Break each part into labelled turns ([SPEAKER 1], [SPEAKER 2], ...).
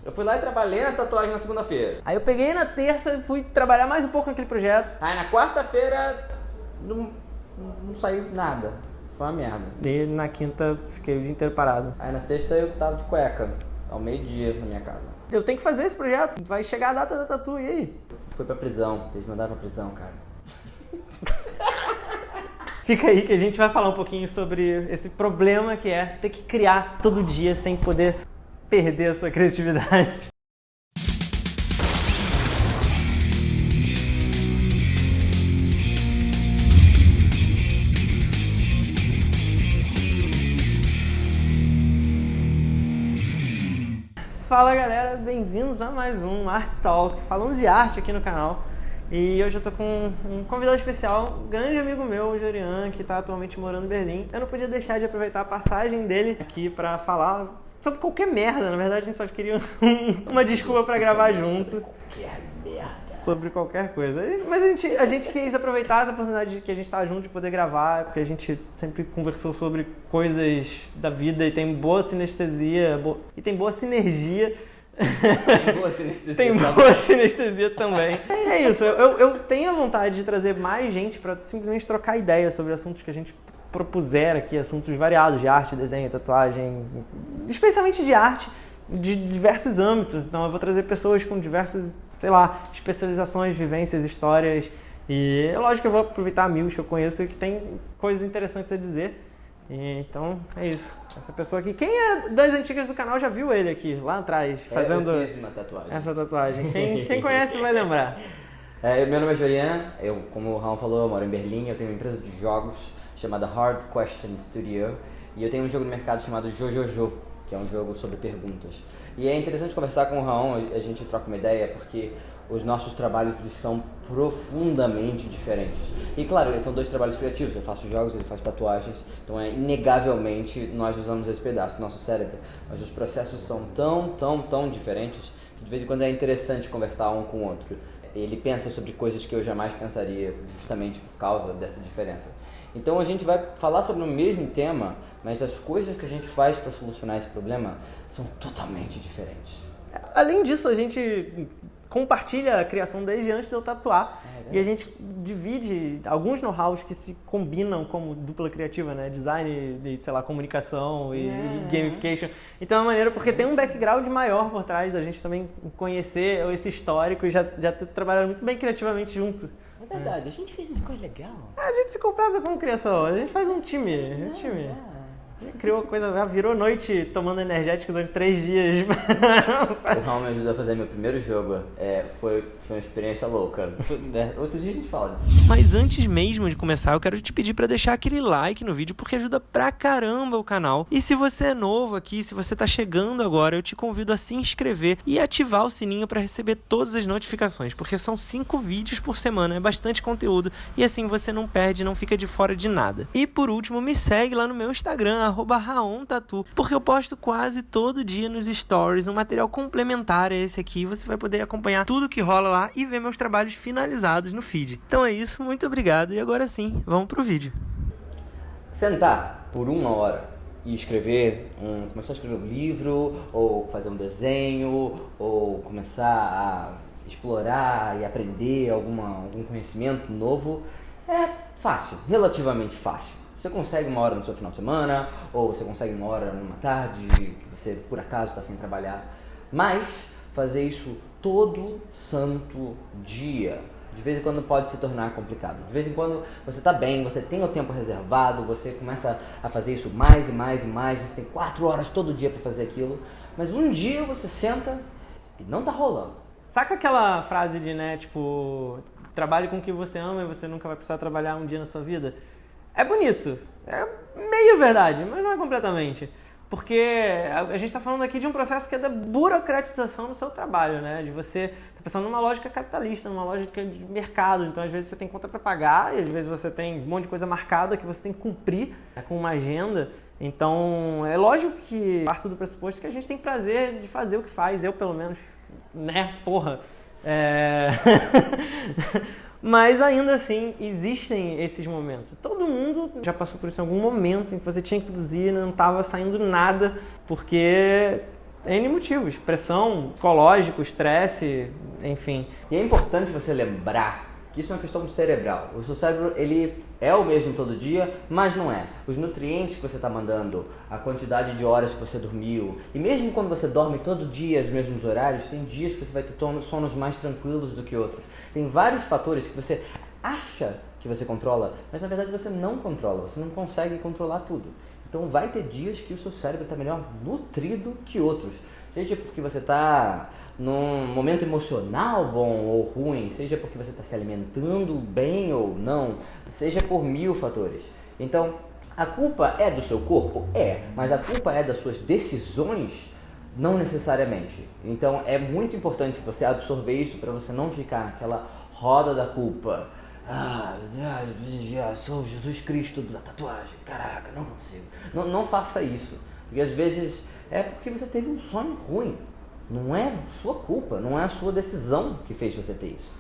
[SPEAKER 1] Eu fui lá e trabalhei na tatuagem na segunda-feira.
[SPEAKER 2] Aí eu peguei na terça e fui trabalhar mais um pouco naquele projeto.
[SPEAKER 1] Aí na quarta-feira não saiu nada. Foi uma merda.
[SPEAKER 2] E na quinta fiquei o dia inteiro parado.
[SPEAKER 1] Aí na sexta eu tava de cueca, ao meio-dia na minha casa.
[SPEAKER 2] Eu tenho que fazer esse projeto, vai chegar a data da tatu, e aí?
[SPEAKER 1] Fui pra prisão, eles me mandaram pra prisão, cara.
[SPEAKER 2] Fica aí que a gente vai falar um pouquinho sobre esse problema que é ter que criar todo dia sem poder perder a sua criatividade. Fala galera, bem-vindos a mais um Art Talk, falando de arte aqui no canal. E hoje eu tô com um convidado especial, um grande amigo meu, o Jorian, que tá atualmente morando em Berlim. Eu não podia deixar de aproveitar a passagem dele aqui pra falar sobre qualquer merda. Na verdade, a gente só queria uma desculpa pra gravar junto.
[SPEAKER 1] Sobre qualquer merda.
[SPEAKER 2] Sobre qualquer coisa. Mas a gente quis aproveitar essa oportunidade de que a gente tá junto de poder gravar, porque a gente sempre conversou sobre coisas da vida e tem boa sinestesia e tem boa sinergia.
[SPEAKER 1] Tem boa sinestesia.
[SPEAKER 2] Tem boa sinestesia também. É isso, eu tenho a vontade de trazer mais gente para simplesmente trocar ideias sobre assuntos que a gente propuser aqui, assuntos variados de arte, desenho, tatuagem, especialmente de arte, de diversos âmbitos. Então eu vou trazer pessoas com diversas, sei lá, especializações, vivências, histórias. E é lógico que eu vou aproveitar amigos que eu conheço que tem coisas interessantes a dizer. Então, é isso. Essa pessoa aqui. Quem é das antigas do canal já viu ele aqui, lá atrás, fazendo
[SPEAKER 1] eu fiz uma tatuagem.
[SPEAKER 2] essa tatuagem. Quem conhece vai lembrar.
[SPEAKER 1] Meu nome é Jorian, como o Raul falou, eu moro em Berlim, eu tenho uma empresa de jogos chamada Hard Question Studio e eu tenho um jogo no mercado chamado Jojojo, que é um jogo sobre perguntas. E é interessante conversar com o Raul, a gente troca uma ideia, porque os nossos trabalhos eles são profundamente diferentes. E claro, eles são dois trabalhos criativos, eu faço jogos, ele faz tatuagens, então inegavelmente nós usamos esse pedaço do nosso cérebro, mas os processos são tão diferentes que de vez em quando é interessante conversar um com o outro. Ele pensa sobre coisas que eu jamais pensaria, justamente por causa dessa diferença. Então a gente vai falar sobre o mesmo tema, mas as coisas que a gente faz para solucionar esse problema são totalmente diferentes.
[SPEAKER 2] Além disso, a gente compartilha a criação desde antes de eu tatuar. E a gente divide alguns know-hows que se combinam como dupla criativa, né? Design, sei lá, comunicação e gamification. Então é uma maneira, porque tem um background maior por trás da gente também conhecer esse histórico e já ter trabalhado muito bem criativamente junto.
[SPEAKER 1] É verdade, a gente fez uma coisa legal.
[SPEAKER 2] A gente se completa como criação, a gente faz um time. Criou coisa, virou noite tomando energético durante 3 dias.
[SPEAKER 1] O Raul me ajudou a fazer meu primeiro jogo. Foi uma experiência louca. Outro dia a gente fala.
[SPEAKER 2] Mas antes mesmo de começar, eu quero te pedir para deixar aquele like no vídeo, porque ajuda pra caramba o canal. E se você é novo aqui, se você tá chegando agora, eu te convido a se inscrever e ativar o sininho para receber todas as notificações, porque são 5 vídeos por semana, é bastante conteúdo e assim você não perde, não fica de fora de nada. E por último, me segue lá no meu Instagram, @RaonTatu, porque eu posto quase todo dia nos stories um material complementar a esse aqui. Você vai poder acompanhar tudo que rola lá e ver meus trabalhos finalizados no feed. Então é isso, muito obrigado e agora sim, vamos pro vídeo.
[SPEAKER 1] Sentar por 1 hora e começar a escrever um livro, ou fazer um desenho, ou começar a explorar e aprender algum conhecimento novo é fácil, relativamente fácil. Você consegue 1 hora no seu final de semana, ou você consegue 1 hora numa tarde que você por acaso está sem trabalhar. Mas fazer isso todo santo dia, de vez em quando pode se tornar complicado. De vez em quando você está bem, você tem o tempo reservado, você começa a fazer isso mais e mais, você tem 4 horas todo dia para fazer aquilo, mas um dia você senta e não tá rolando.
[SPEAKER 2] Saca aquela frase de, tipo, trabalhe com o que você ama e você nunca vai precisar trabalhar um dia na sua vida? É bonito, é meio verdade, mas não é completamente. Porque a gente está falando aqui de um processo que é da burocratização do seu trabalho, né? De você tá pensando numa lógica capitalista, numa lógica de mercado. Então, às vezes, você tem conta para pagar e, às vezes, você tem um monte de coisa marcada que você tem que cumprir, né, com uma agenda. Então, é lógico que parte do pressuposto que a gente tem prazer de fazer o que faz. Eu, pelo menos, né? Porra. Mas ainda assim, existem esses momentos. Todo mundo já passou por isso em algum momento em que você tinha que produzir e não estava saindo nada, porque N motivos, pressão, psicológico, estresse, enfim.
[SPEAKER 1] E é importante você lembrar que isso é uma questão cerebral. O seu cérebro, ele é o mesmo todo dia, mas não é. Os nutrientes que você está mandando, a quantidade de horas que você dormiu, e mesmo quando você dorme todo dia, os mesmos horários, tem dias que você vai ter sonos mais tranquilos do que outros. Tem vários fatores que você acha que você controla, mas na verdade você não controla, você não consegue controlar tudo. Então vai ter dias que o seu cérebro está melhor nutrido que outros. Seja porque você está num momento emocional bom ou ruim, seja porque você está se alimentando bem ou não, seja por 1000 fatores. Então, a culpa é do seu corpo? É, mas a culpa é das suas decisões? Não necessariamente. Então, é muito importante você absorver isso para você não ficar naquela roda da culpa. Sou Jesus Cristo da tatuagem, caraca, não consigo. Não faça isso, porque às vezes é porque você teve um sonho ruim. Não é sua culpa, não é a sua decisão que fez você ter isso.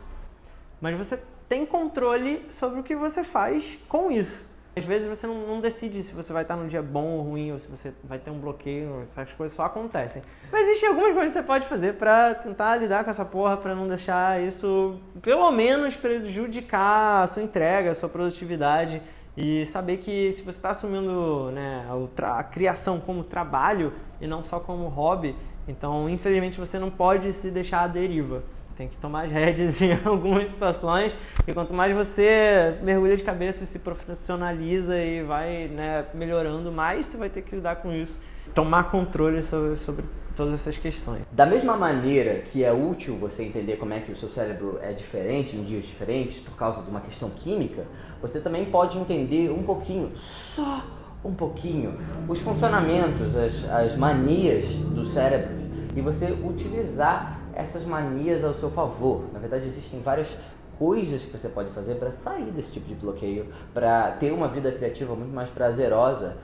[SPEAKER 2] Mas você tem controle sobre o que você faz com isso. Às vezes você não decide se você vai estar num dia bom ou ruim, ou se você vai ter um bloqueio, essas coisas só acontecem. Mas existem algumas coisas que você pode fazer pra tentar lidar com essa porra, pra não deixar isso, pelo menos, prejudicar a sua entrega, a sua produtividade. E saber que se você está assumindo, né, a criação como trabalho e não só como hobby, então infelizmente você não pode se deixar à deriva. Tem que tomar as rédeas em algumas situações, e quanto mais você mergulha de cabeça e se profissionaliza e vai, né, melhorando, mais você vai ter que lidar com isso. Tomar controle sobre todas essas questões.
[SPEAKER 1] Da mesma maneira que é útil você entender como é que o seu cérebro é diferente em dias diferentes por causa de uma questão química, você também pode entender um pouquinho, só um pouquinho, os funcionamentos, as manias dos cérebros, e você utilizar essas manias ao seu favor. Na verdade, existem várias coisas que você pode fazer para sair desse tipo de bloqueio, para ter uma vida criativa muito mais prazerosa.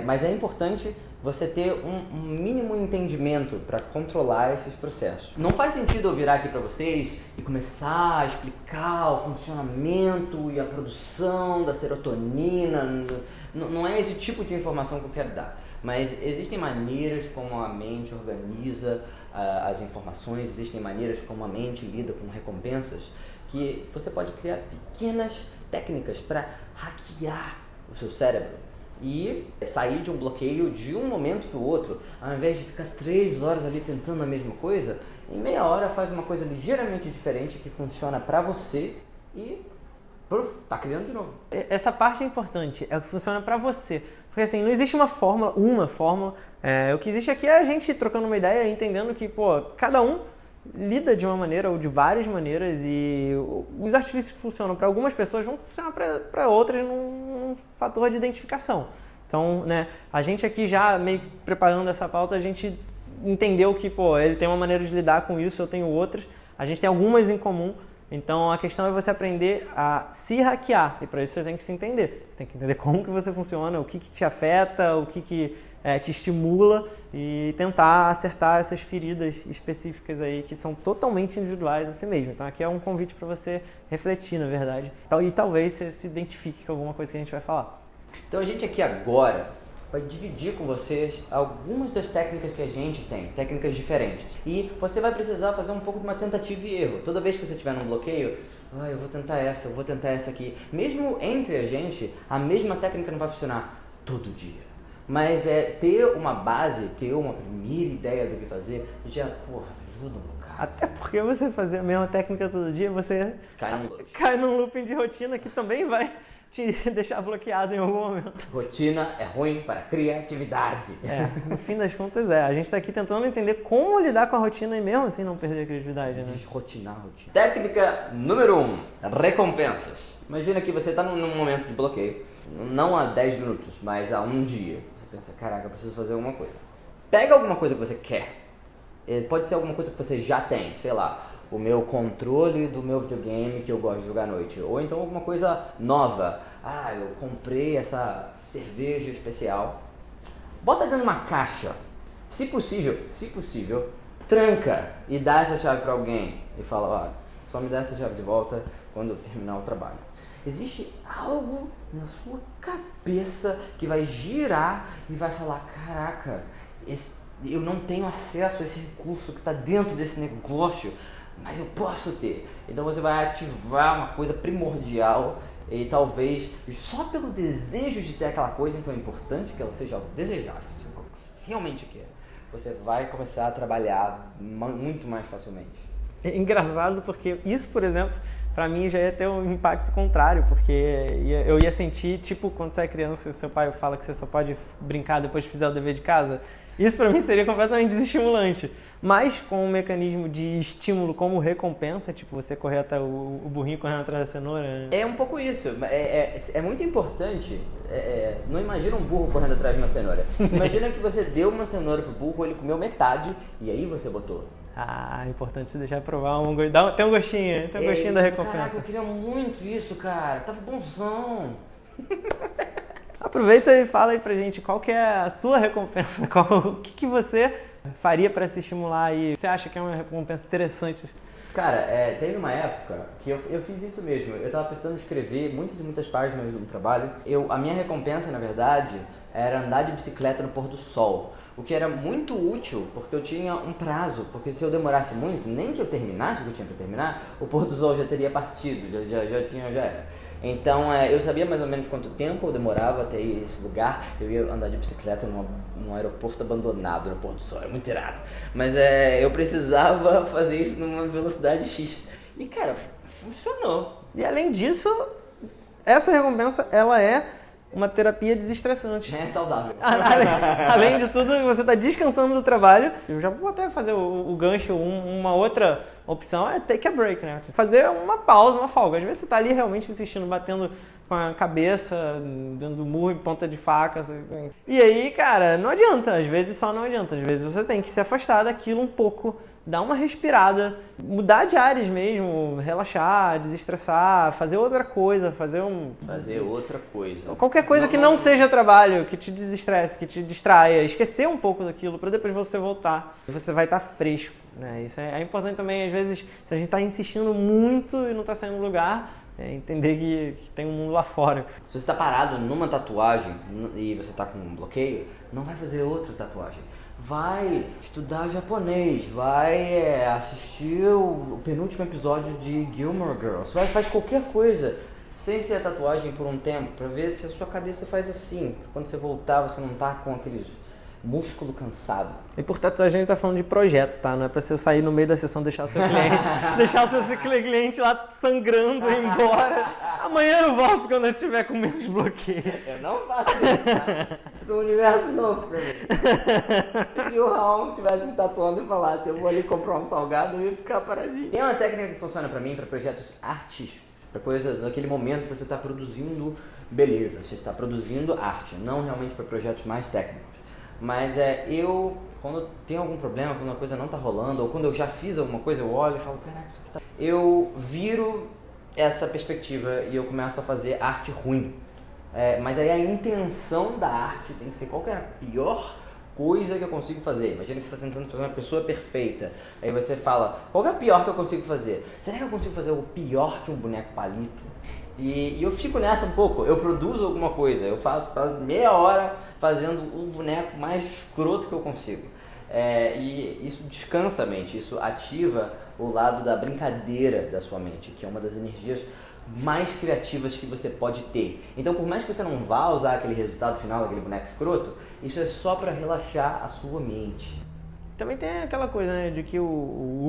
[SPEAKER 1] Mas é importante você ter um mínimo entendimento para controlar esses processos. Não faz sentido eu virar aqui para vocês e começar a explicar o funcionamento e a produção da serotonina. Não é esse tipo de informação que eu quero dar. Mas existem maneiras como a mente organiza as informações, existem maneiras como a mente lida com recompensas, que você pode criar pequenas técnicas para hackear o seu cérebro e sair de um bloqueio de um momento para o outro. Ao invés de ficar 3 horas ali tentando a mesma coisa, em meia hora faz uma coisa ligeiramente diferente que funciona para você e tá criando de novo.
[SPEAKER 2] Essa parte é importante, é o que funciona para você. Porque assim, não existe uma fórmula. O que existe aqui é a gente trocando uma ideia, entendendo que, cada um lida de uma maneira ou de várias maneiras, e os artifícios que funcionam para algumas pessoas vão funcionar para outras num fator de identificação. Então, né, a gente aqui já meio que preparando essa pauta, a gente entendeu que, ele tem uma maneira de lidar com isso, eu tenho outras, a gente tem algumas em comum. Então a questão é você aprender a se hackear, e para isso você tem que se entender. Você tem que entender como que você funciona, o que te afeta, o que te estimula, e tentar acertar essas feridas específicas aí que são totalmente individuais a si mesmo. Então aqui é um convite para você refletir, na verdade, e talvez você se identifique com alguma coisa que a gente vai falar.
[SPEAKER 1] Então a gente aqui agora vai dividir com vocês algumas das técnicas que a gente tem, técnicas diferentes. E você vai precisar fazer um pouco de uma tentativa e erro. Toda vez que você estiver num bloqueio, eu vou tentar essa aqui. Mesmo entre a gente, a mesma técnica não vai funcionar todo dia. Mas ter uma base, ter uma primeira ideia do que fazer, já, ajuda um bocado.
[SPEAKER 2] Até porque você fazer a mesma técnica todo dia, você cai num looping de rotina que também vai te deixar bloqueado em algum momento.
[SPEAKER 1] Rotina é ruim para a criatividade.
[SPEAKER 2] No fim das contas a gente está aqui tentando entender como lidar com a rotina e mesmo assim não perder a criatividade, né?
[SPEAKER 1] Desrotinar a rotina. Técnica número 1, recompensas. Imagina que você está num momento de bloqueio, não há 10 minutos, mas há um dia. Você pensa, caraca, eu preciso fazer alguma coisa. Pega alguma coisa que você quer. Pode ser alguma coisa que você já tem, sei lá, o meu controle do meu videogame que eu gosto de jogar à noite, ou então alguma coisa nova. Eu comprei essa cerveja especial. Bota dentro de uma caixa. Se possível, tranca e dá essa chave para alguém e fala, só me dá essa chave de volta quando eu terminar o trabalho. Existe algo na sua cabeça que vai girar e vai falar, caraca, eu não tenho acesso a esse recurso que está dentro desse negócio, mas eu posso ter. Então você vai ativar uma coisa primordial e talvez só pelo desejo de ter aquela coisa, então é importante que ela seja desejável, se você realmente quer. Você vai começar a trabalhar muito mais facilmente.
[SPEAKER 2] É engraçado porque isso, por exemplo, pra mim já ia ter um impacto contrário, porque eu ia sentir, tipo, quando você é criança e seu pai fala que você só pode brincar depois de fizer o dever de casa, isso pra mim seria completamente desestimulante. Mas com um mecanismo de estímulo como recompensa, tipo você correr até o burrinho correndo atrás da cenoura.
[SPEAKER 1] É um pouco isso, é muito importante, não imagina um burro correndo atrás de uma cenoura. Imagina que você deu uma cenoura pro burro, ele comeu metade e aí você botou.
[SPEAKER 2] Ah, é importante você deixar provar tem um gostinho da recompensa.
[SPEAKER 1] Caraca, eu queria muito isso, cara, tava bonzão.
[SPEAKER 2] Aproveita e fala aí pra gente qual que é a sua recompensa, o que você faria pra se estimular e você acha que é uma recompensa interessante?
[SPEAKER 1] Cara, teve uma época que eu fiz isso mesmo, eu tava precisando escrever muitas e muitas páginas do trabalho. A minha recompensa, na verdade, era andar de bicicleta no pôr do sol. O que era muito útil, porque eu tinha um prazo, porque se eu demorasse muito, nem que eu terminasse o que eu tinha para terminar, o pôr do sol já teria partido, já era. Então eu sabia mais ou menos quanto tempo eu demorava até ir esse lugar. Eu ia andar de bicicleta num aeroporto abandonado no pôr do sol, é muito irado. Mas eu precisava fazer isso numa velocidade X. E cara, funcionou.
[SPEAKER 2] E além disso, essa recompensa, ela é uma terapia desestressante.
[SPEAKER 1] É saudável.
[SPEAKER 2] Além de tudo, você está descansando do trabalho. Eu já vou até fazer o gancho, uma outra opção é take a break, né? Fazer uma pausa, uma folga. Às vezes você está ali realmente insistindo, batendo com a cabeça, dando murro em ponta de faca. Assim. E aí, cara, não adianta. Às vezes só não adianta. Às vezes você tem que se afastar daquilo um pouco, dar uma respirada, mudar de áreas mesmo, relaxar, desestressar, fazer outra coisa, fazer
[SPEAKER 1] outra coisa.
[SPEAKER 2] Qualquer coisa que não seja trabalho, que te desestresse, que te distraia, esquecer um pouco daquilo para depois você voltar. E você vai estar fresco, né? Isso é importante também, às vezes, se a gente está insistindo muito e não está saindo do lugar, entender que tem um mundo lá fora.
[SPEAKER 1] Se você está parado numa tatuagem e você está com um bloqueio, não vai fazer outra tatuagem. Vai estudar japonês, vai assistir o penúltimo episódio de Gilmore Girls, faz qualquer coisa sem ser a tatuagem por um tempo, pra ver se a sua cabeça faz assim. Quando você voltar, você não tá com aqueles músculo cansado. E por tatuagem a gente tá falando de projeto, tá? Não é pra você sair no meio da sessão, deixar o seu cliente lá sangrando e ir embora. Amanhã eu volto quando eu tiver com menos bloqueio. Eu não faço isso, tá? Isso é um universo novo pra mim. Se o Raul tivesse me tatuando e falasse, eu vou ali comprar um salgado, eu ia ficar paradinho. Tem uma técnica que funciona pra mim, pra projetos artísticos. Pra coisa, naquele momento que você tá produzindo beleza, você está produzindo arte, não realmente para projetos mais técnicos. Mas quando tem algum problema, quando uma coisa não tá rolando, ou quando eu já fiz alguma coisa, eu olho e falo, caraca, isso aqui tá... Eu viro essa perspectiva e eu começo a fazer arte ruim. Mas aí a intenção da arte tem que ser qual que é a pior coisa que eu consigo fazer. Imagina que você está tentando fazer uma pessoa perfeita. Aí você fala, qual que é a pior que eu consigo fazer? Será que eu consigo fazer o pior que um boneco palito? E eu fico nessa um pouco, eu produzo alguma coisa, eu faço meia hora fazendo o boneco mais escroto que eu consigo. E isso descansa a mente, isso ativa o lado da brincadeira da sua mente, que é uma das energias mais criativas que você pode ter. Então, por mais que você não vá usar aquele resultado final daquele boneco escroto, isso é só para relaxar a sua mente. Também tem aquela coisa, né, de que o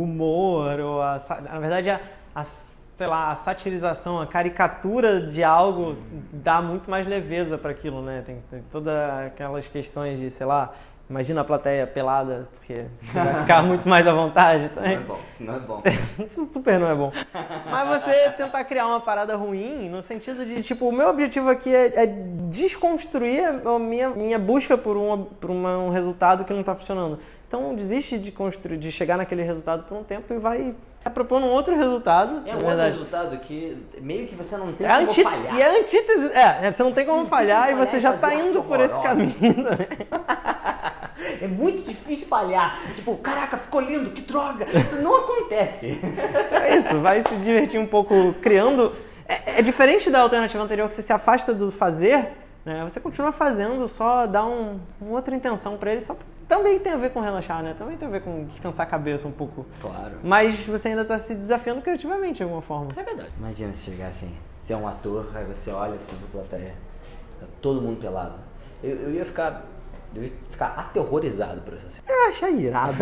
[SPEAKER 1] humor, ou na verdade a satirização, a caricatura de algo dá muito mais leveza para aquilo, né? Tem todas aquelas questões de, sei lá, imagina a plateia pelada, porque você vai ficar muito mais à vontade também. Não é bom, isso não é bom. Isso super não é bom. Mas você tentar criar uma parada ruim, no sentido de, tipo, o meu objetivo aqui é desconstruir a minha busca por um resultado que não está funcionando. Então desiste de chegar naquele resultado por um tempo e vai propondo um outro resultado. É um outro resultado que meio que você não tem como falhar. E a antítese, você não tem como falhar e você já está indo por esse caminho. Né? É muito difícil falhar. Tipo, caraca, ficou lindo, que droga. Isso não acontece. É isso, vai se divertir um pouco criando. É diferente da alternativa anterior que você se afasta do fazer, né? Você continua fazendo, só dá uma outra intenção para ele, só
[SPEAKER 2] também tem a ver com relaxar, né? Também tem a ver com descansar a cabeça um pouco.
[SPEAKER 1] Claro.
[SPEAKER 2] Mas você ainda tá se desafiando criativamente de alguma forma.
[SPEAKER 1] É verdade. Imagina se chegar assim, você é um ator, aí você olha assim pra plateia, tá todo mundo pelado. Eu ia ficar aterrorizado por essa cena.
[SPEAKER 2] Eu ia achar irado.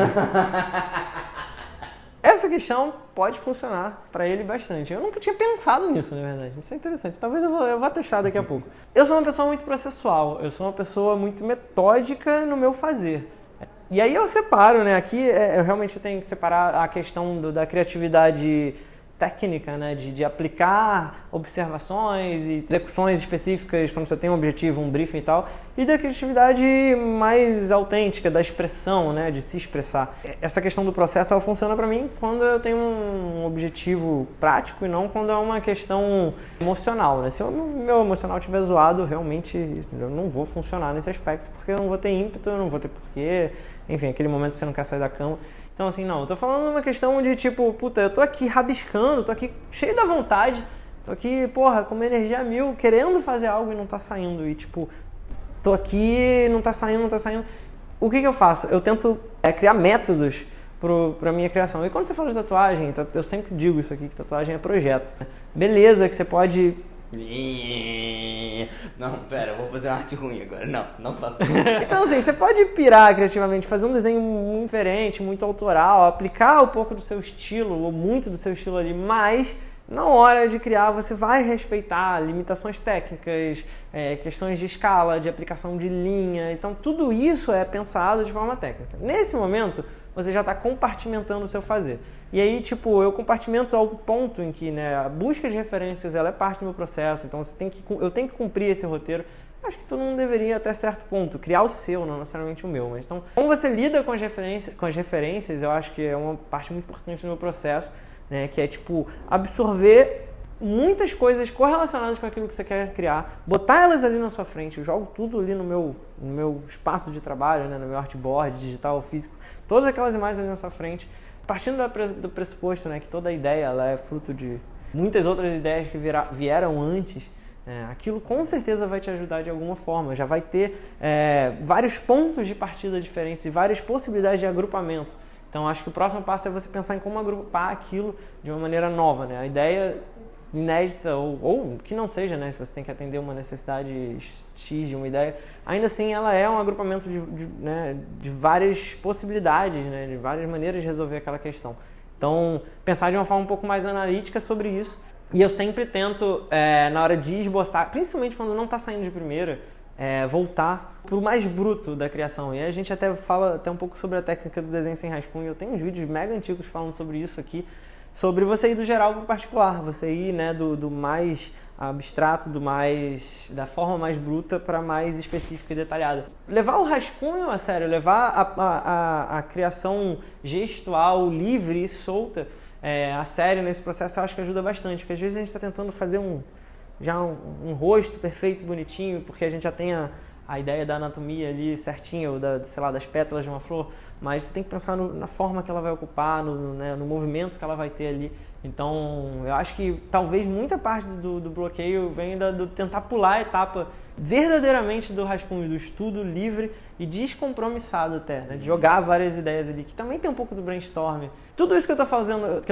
[SPEAKER 2] Essa questão pode funcionar pra ele bastante. Eu nunca tinha pensado nisso, na verdade. Isso é interessante. Talvez eu vá testar daqui a pouco. Eu sou uma pessoa muito processual. Eu sou uma pessoa muito metódica no meu fazer. E aí eu separo, né? Aqui eu realmente tenho que separar a questão da criatividade técnica, né, de aplicar observações e execuções específicas quando você tem um objetivo, um briefing e tal, e da criatividade mais autêntica, da expressão, né, de se expressar. Essa questão do processo, ela funciona para mim quando eu tenho um objetivo prático e não quando é uma questão emocional, né? Se o meu emocional estiver zoado, realmente eu não vou funcionar nesse aspecto, porque eu não vou ter ímpeto, eu não vou ter porquê, enfim, aquele momento que você não quer sair da cama. Então, assim, não, eu tô falando uma questão de, tipo, puta, eu tô aqui rabiscando, tô aqui cheio da vontade, tô aqui, porra, com uma energia mil, querendo fazer algo e não tá saindo. E, tipo, tô aqui, não tá saindo. O que eu faço? Eu tento criar métodos pra minha criação. E quando você fala de tatuagem, eu sempre digo isso aqui, que tatuagem é projeto. Beleza, que você pode...
[SPEAKER 1] Não, pera, eu vou fazer uma arte ruim agora. Não faça.
[SPEAKER 2] Então, assim, você pode pirar criativamente, fazer um desenho muito diferente, muito autoral, aplicar um pouco do seu estilo, ou muito do seu estilo ali, mas na hora de criar você vai respeitar limitações técnicas, questões de escala, de aplicação de linha. Então, tudo isso é pensado de forma técnica. Nesse momento, você já está compartimentando o seu fazer. E aí, tipo, eu compartimento ao ponto em que, né, a busca de referências, ela é parte do meu processo, então eu tenho que cumprir esse roteiro. Eu acho que todo mundo deveria, até certo ponto, criar o seu, não necessariamente o meu. Mas, então, como você lida com as referências, eu acho que é uma parte muito importante do meu processo, né, que é, tipo, absorver muitas coisas correlacionadas com aquilo que você quer criar, botar elas ali na sua frente, eu jogo tudo ali no meu espaço de trabalho, né, no meu artboard, digital, físico, todas aquelas imagens ali na sua frente, partindo do pressuposto, né, que toda ideia ela é fruto de muitas outras ideias que vieram antes, aquilo com certeza vai te ajudar de alguma forma, já vai ter vários pontos de partida diferentes e várias possibilidades de agrupamento. Então acho que o próximo passo é você pensar em como agrupar aquilo de uma maneira nova, né? A ideia inédita ou que não seja, né? Se você tem que atender uma necessidade X de uma ideia, ainda assim ela é um agrupamento de várias possibilidades, né? De várias maneiras de resolver aquela questão. Então, pensar de uma forma um pouco mais analítica sobre isso. E eu sempre tento, na hora de esboçar, principalmente quando não está saindo de primeira, voltar para o mais bruto da criação. E a gente até fala até um pouco sobre a técnica do desenho sem rascunho. Eu tenho uns vídeos mega antigos falando sobre isso aqui, sobre você ir do geral para o particular, você ir, né, do mais abstrato, da forma mais bruta para mais específica e detalhada. Levar o rascunho a sério, levar a criação gestual livre e solta a sério nesse processo, eu acho que ajuda bastante, porque às vezes a gente está tentando fazer um rosto perfeito, bonitinho, porque a gente já tem a ideia da anatomia ali certinha, ou das pétalas de uma flor, mas você tem que pensar na forma que ela vai ocupar, no movimento que ela vai ter ali. Então, eu acho que talvez muita parte do bloqueio venha do tentar pular a etapa verdadeiramente do rascunho, do estudo livre e descompromissado até, né? De jogar várias ideias ali, que também tem um pouco do brainstorming. Tudo isso que eu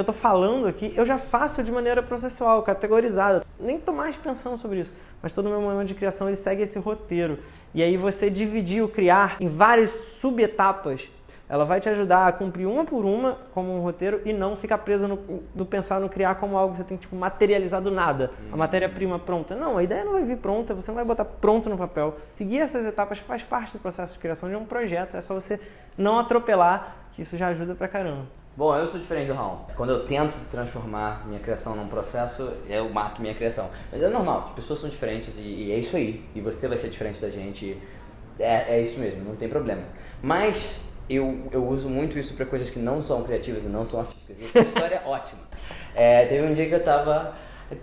[SPEAKER 2] tô falando aqui, eu já faço de maneira processual, categorizada. Nem tô mais pensando sobre isso, mas todo o meu momento de criação ele segue esse roteiro. E aí você dividir o criar em várias subetapas, ela vai te ajudar a cumprir uma por uma como um roteiro e não ficar preso no pensar no criar como algo que você tem que materializar do nada. A matéria-prima pronta. Não, a ideia não vai vir pronta, você não vai botar pronto no papel. Seguir essas etapas faz parte do processo de criação de um projeto, é só você não atropelar, que isso já ajuda pra caramba.
[SPEAKER 1] Bom, eu sou diferente do Raul. Quando eu tento transformar minha criação num processo, eu mato minha criação. Mas é normal, as pessoas são diferentes e é isso aí. E você vai ser diferente da gente. É isso mesmo, não tem problema. Mas eu uso muito isso para coisas que não são criativas e não são artísticas. E essa história é ótima. Teve um dia que eu tava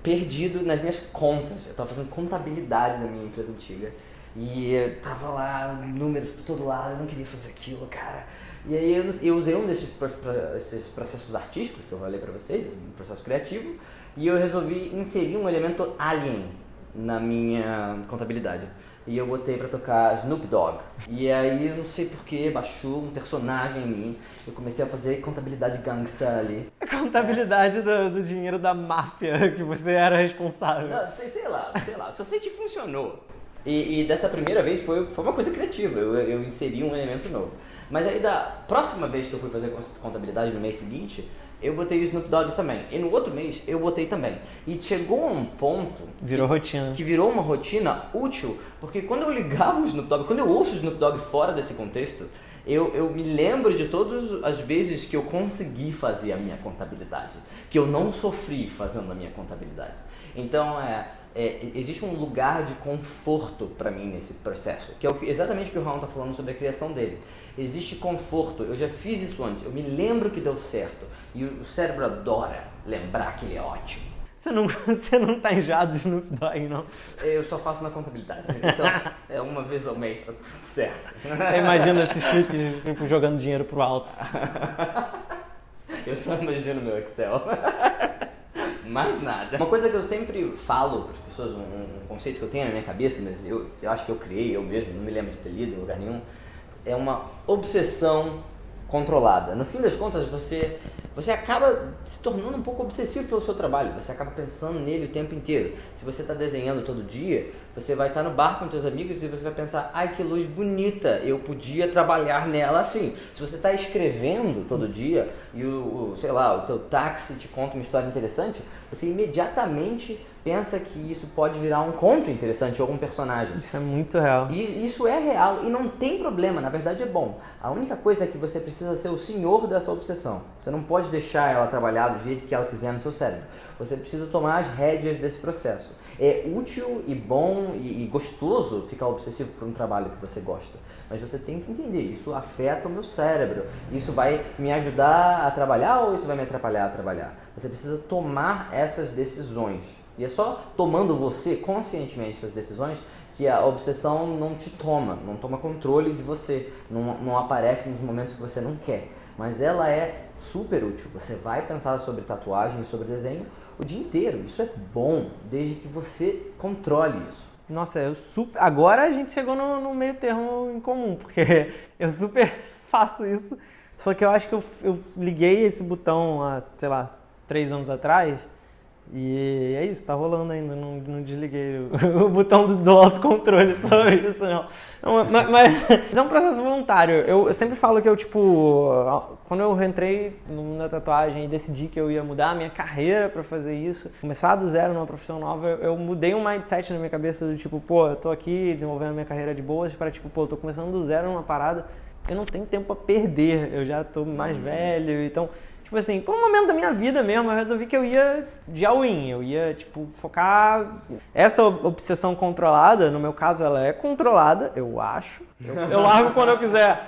[SPEAKER 1] perdido nas minhas contas. Eu tava fazendo contabilidade na minha empresa antiga. E eu tava lá, números por todo lado, eu não queria fazer aquilo, cara. E aí eu usei um desses processos artísticos que eu falei pra vocês, um processo criativo, e eu resolvi inserir um elemento alien na minha contabilidade. e eu botei pra tocar Snoop Dogg. E aí, eu não sei porquê, baixou um personagem em mim. Eu comecei a fazer contabilidade gangsta ali.
[SPEAKER 2] A contabilidade do dinheiro da máfia que você era responsável.
[SPEAKER 1] Não, sei lá, só sei que funcionou. E dessa primeira vez foi uma coisa criativa, eu inseri um elemento novo. Mas aí da próxima vez que eu fui fazer contabilidade no mês seguinte, eu botei o Snoop Dogg também. E no outro mês eu botei também. E chegou a um ponto...
[SPEAKER 2] Virou rotina.
[SPEAKER 1] Que virou uma rotina útil, porque quando eu ligava o Snoop Dogg, quando eu ouço o Snoop Dogg fora desse contexto, eu me lembro de todas as vezes que eu consegui fazer a minha contabilidade, que eu não sofri fazendo a minha contabilidade. Então, existe um lugar de conforto para mim nesse processo, que é exatamente o que o Raul está falando sobre a criação dele. Existe conforto, eu já fiz isso antes, eu me lembro que deu certo, e o cérebro adora lembrar que ele é ótimo.
[SPEAKER 2] Você não tá enjoado de Snoop Dogg, não?
[SPEAKER 1] Eu só faço na contabilidade, então é uma vez ao mês, tá tudo certo.
[SPEAKER 2] Imagina esses clipes jogando dinheiro pro alto.
[SPEAKER 1] Eu só imagino meu Excel. Mais nada. Uma coisa que eu sempre falo para as pessoas, um conceito que eu tenho na minha cabeça, mas eu acho que eu criei eu mesmo, não me lembro de ter lido em lugar nenhum, é uma obsessão controlada. No fim das contas, você acaba se tornando um pouco obsessivo pelo seu trabalho, você acaba pensando nele o tempo inteiro. Se você está desenhando todo dia, você vai estar no bar com seus amigos e você vai pensar, ai que luz bonita, eu podia trabalhar nela assim. Se você está escrevendo todo dia e o teu táxi te conta uma história interessante, você imediatamente pensa que isso pode virar um conto interessante ou um personagem.
[SPEAKER 2] Isso é muito real.
[SPEAKER 1] E isso é real e não tem problema, na verdade é bom. A única coisa é que você precisa ser o senhor dessa obsessão. Você não pode deixar ela trabalhar do jeito que ela quiser no seu cérebro. Você precisa tomar as rédeas desse processo. É útil e bom e gostoso ficar obsessivo por um trabalho que você gosta. Mas você tem que entender, isso afeta o meu cérebro. Isso vai me ajudar a trabalhar ou isso vai me atrapalhar a trabalhar? Você precisa tomar essas decisões. E é só tomando você conscientemente essas decisões que a obsessão não te toma, não toma controle de você, não aparece nos momentos que você não quer. Mas ela é super útil. Você vai pensar sobre tatuagem, sobre desenho o dia inteiro. Isso é bom, desde que você controle isso.
[SPEAKER 2] Nossa, agora a gente chegou no meio termo em comum, porque eu super faço isso, só que eu acho que eu liguei esse botão há, 3 anos atrás, e é isso, tá rolando ainda, não desliguei o botão do autocontrole sobre isso, não. Mas é um processo voluntário. Eu sempre falo que quando eu entrei na tatuagem e decidi que eu ia mudar a minha carreira pra fazer isso, começar do zero numa profissão nova, eu mudei um mindset na minha cabeça do eu tô aqui desenvolvendo a minha carreira de boas para eu tô começando do zero numa parada, eu não tenho tempo a perder, eu já tô mais velho, então... por um momento da minha vida mesmo, eu resolvi que eu ia de all-in, eu ia, focar... Essa obsessão controlada, no meu caso, ela é controlada, eu acho. Eu largo quando eu quiser.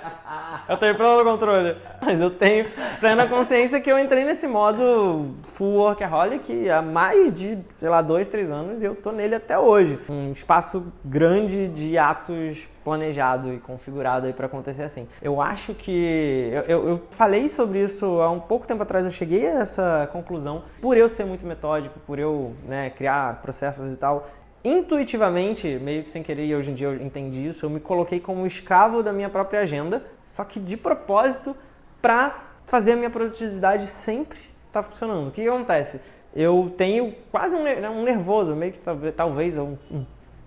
[SPEAKER 2] Eu tenho pleno controle. Mas eu tenho plena consciência que eu entrei nesse modo full workaholic há mais de, 2, 3 anos e eu tô nele até hoje. Um espaço grande de atos planejado e configurado aí para acontecer assim. Eu acho que... Eu falei sobre isso há um pouco tempo atrás, eu cheguei a essa conclusão por eu ser muito metódico, por eu criar processos e tal. Intuitivamente, meio que sem querer, e hoje em dia eu entendi isso, eu me coloquei como escravo da minha própria agenda, só que de propósito para fazer a minha produtividade sempre estar funcionando. O que acontece? Eu tenho quase um nervoso, meio que talvez um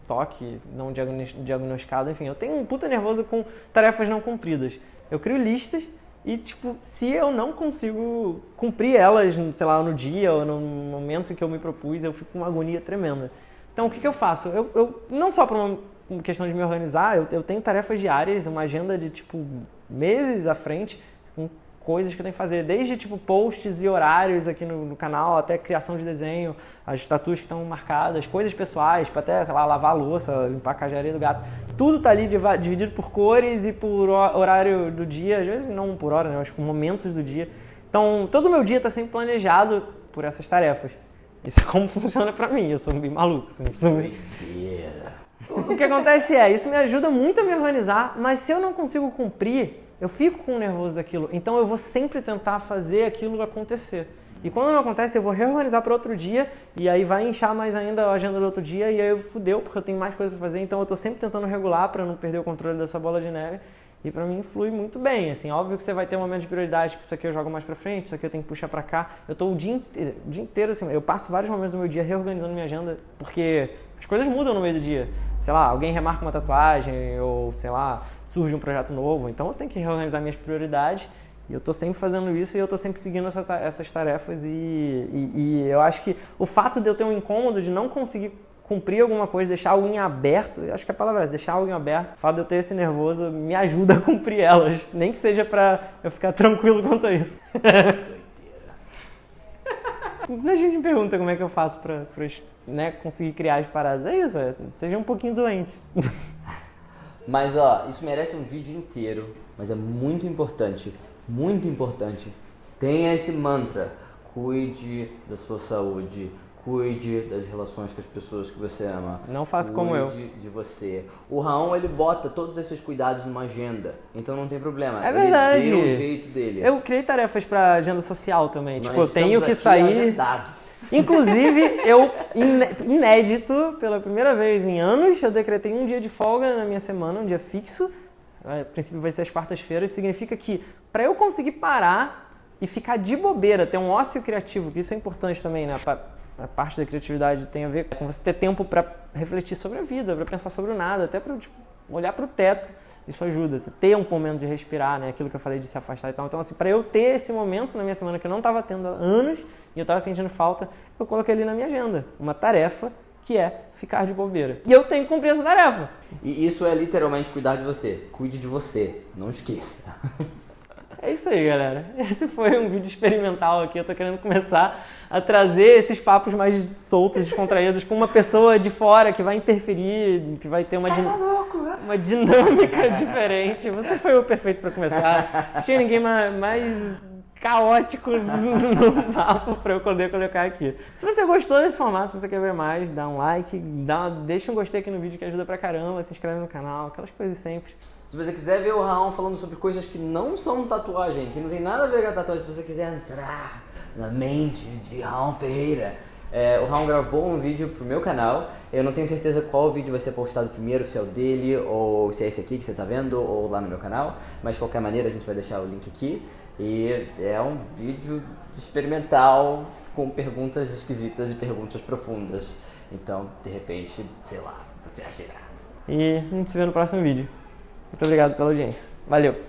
[SPEAKER 2] toque não diagnosticado, enfim, eu tenho um puta nervoso com tarefas não cumpridas. Eu crio listas e, se eu não consigo cumprir elas, no dia ou no momento em que eu me propus, eu fico com uma agonia tremenda. Então, o que eu faço? Eu não só por uma questão de me organizar, eu tenho tarefas diárias, uma agenda de, meses à frente, com coisas que eu tenho que fazer, desde, posts e horários aqui no canal, até criação de desenho, as tatuas que estão marcadas, coisas pessoais, até, lavar a louça, limpar a cajaria do gato. Tudo tá ali dividido por cores e por horário do dia, às vezes não por hora, mas por momentos do dia. Então, todo o meu dia está sempre planejado por essas tarefas. Isso é como funciona pra mim, eu sou bem maluco. O que acontece isso me ajuda muito a me organizar, mas se eu não consigo cumprir, eu fico com o nervoso daquilo. Então eu vou sempre tentar fazer aquilo acontecer. E quando não acontece, eu vou reorganizar para outro dia e aí vai inchar mais ainda a agenda do outro dia e aí eu fudeu, porque eu tenho mais coisa para fazer. Então eu tô sempre tentando regular para não perder o controle dessa bola de neve. E pra mim flui muito bem, assim, óbvio que você vai ter momentos de prioridade, tipo, isso aqui eu jogo mais pra frente, isso aqui eu tenho que puxar pra cá. Eu tô o dia inteiro, assim, eu passo vários momentos do meu dia reorganizando minha agenda, porque as coisas mudam no meio do dia. Sei lá, alguém remarca uma tatuagem, ou sei lá, surge um projeto novo, então eu tenho que reorganizar minhas prioridades. E eu tô sempre fazendo isso e eu tô sempre seguindo essas tarefas e eu acho que o fato de eu ter um incômodo de não conseguir cumprir alguma coisa, deixar algo em aberto, eu acho que a palavra é essa, deixar algo em aberto, o fato de eu ter esse nervoso me ajuda a cumprir elas, nem que seja pra eu ficar tranquilo quanto a isso. A gente me pergunta como é que eu faço pra né, conseguir criar as paradas, é isso, seja um pouquinho doente.
[SPEAKER 1] Mas ó, isso merece um vídeo inteiro, mas é muito importante, tenha esse mantra, cuide da sua saúde, cuide das relações com as pessoas que você ama.
[SPEAKER 2] Não faça como eu.
[SPEAKER 1] Cuide de você. O Raon, ele bota todos esses cuidados numa agenda, então não tem problema.
[SPEAKER 2] É verdade.
[SPEAKER 1] Ele deu o jeito dele.
[SPEAKER 2] Eu criei tarefas pra agenda social também.
[SPEAKER 1] Nós
[SPEAKER 2] tipo, eu tenho que sair...
[SPEAKER 1] agendados.
[SPEAKER 2] Inclusive, eu, inédito, pela primeira vez em anos, eu decretei um dia de folga na minha semana, um dia fixo. A princípio vai ser às quartas-feiras. Significa que pra eu conseguir parar e ficar de bobeira, ter um ócio criativo, que isso é importante também, né? A parte da criatividade tem a ver com você ter tempo para refletir sobre a vida, para pensar sobre o nada, até para olhar para o teto. Isso ajuda, você ter um momento de respirar, né? Aquilo que eu falei de se afastar e tal. Então, assim, para eu ter esse momento na minha semana que eu não estava tendo há anos e eu estava sentindo falta, eu coloquei ali na minha agenda uma tarefa que é ficar de bobeira. E eu tenho que cumprir essa tarefa.
[SPEAKER 1] E isso é literalmente cuidar de você. Cuide de você, não esqueça.
[SPEAKER 2] É isso aí, galera. Esse foi um vídeo experimental aqui. Eu tô querendo começar a trazer esses papos mais soltos, descontraídos, com uma pessoa de fora que vai interferir, que vai ter uma dinâmica diferente. Você foi o perfeito para começar. Não tinha ninguém mais caótico no papo para eu poder colocar aqui. Se você gostou desse formato, se você quer ver mais, dá um like, deixa um gostei aqui no vídeo que ajuda pra caramba, se inscreve no canal, aquelas coisas sempre.
[SPEAKER 1] Se você quiser ver o Raon falando sobre coisas que não são tatuagem, que não tem nada a ver com a tatuagem, se você quiser entrar na mente de Raon Ferreira, o Raon gravou um vídeo pro meu canal. Eu não tenho certeza qual vídeo vai ser postado primeiro, se é o dele, ou se é esse aqui que você tá vendo, ou lá no meu canal. Mas de qualquer maneira a gente vai deixar o link aqui. E é um vídeo experimental com perguntas esquisitas e perguntas profundas. Então, de repente, sei lá, você achará.
[SPEAKER 2] E a gente se vê no próximo vídeo. Muito obrigado pela audiência. Valeu!